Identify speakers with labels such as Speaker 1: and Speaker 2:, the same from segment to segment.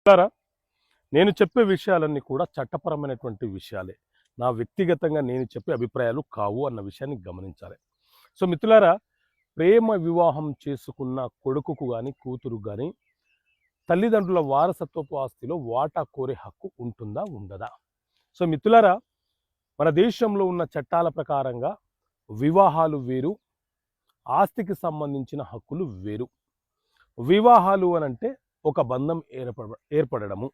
Speaker 1: మిత్రులారా, నేను చెప్పే విషయాలన్నీ కూడా చట్టపరమైనటువంటి విషయాలే. నా వ్యక్తిగతంగా నేను చెప్పే అభిప్రాయాలు కావు అన్న విషయాన్ని గమనించాలి. సో మిత్రులారా, ప్రేమ వివాహం చేసుకున్న కొడుకుకు గాని, కూతురుకు గాని తల్లిదండ్రుల వారసత్వపు ఆస్తిలో వాటా కోరే హక్కు ఉంటుందా? ఉండదా? సో మిత్రులారా, మన దేశంలో ఉన్న చట్టాల ప్రకారంగా వివాహాలు వేరు, ఆస్తికి సంబంధించిన హక్కులు వేరు. వివాహాలు అనంటే ఒక బంధం ఏర్పడము.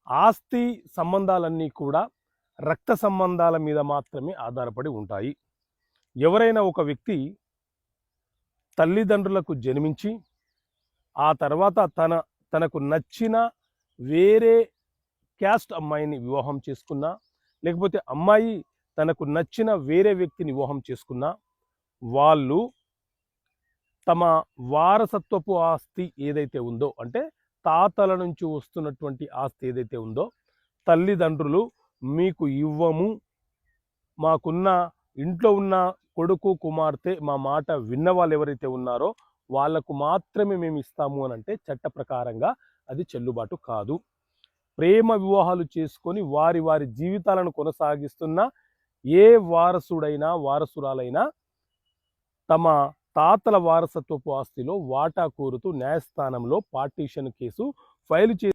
Speaker 1: ఆస్తి సంబంధాలన్నీ కూడా రక్త సంబంధాల మీద మాత్రమే ఆధారపడి ఉంటాయి. ఎవరైనా ఒక వ్యక్తి తల్లిదండ్రులకు జన్మించి ఆ తర్వాత తనకు నచ్చిన వేరే క్యాస్ట్ అమ్మాయిని వివాహం చేసుకున్నా, లేకపోతే అమ్మాయి తనకు నచ్చిన వేరే వ్యక్తిని వివాహం చేసుకున్నా, వాళ్ళు తమ వారసత్వపు ఆస్తి ఏదైతే ఉందో, అంటే తాతల నుంచి వస్తున్నటువంటి ఆస్తి ఏదైతే ఉందో, తల్లిదండ్రులు మీకు ఇవ్వము, మాకున్న ఇంట్లో ఉన్న కొడుకు కుమార్తె మా మాట విన్న వాళ్ళు ఎవరైతే ఉన్నారో వాళ్లకు మాత్రమే మేము ఇస్తాము అని అంటే చట్ట ప్రకారంగా అది చెల్లుబాటు కాదు. ప్రేమ వివాహాలు చేసుకొని వారి వారి జీవితాలను కొనసాగిస్తున్న ఏ వారసుడైనా వారసురాలైనా తమ తాతల వారసత్వపు ఆస్తిలో వాటా కోరుతూ న్యాయస్థానంలో పార్టీషన్ కేసు ఫైలు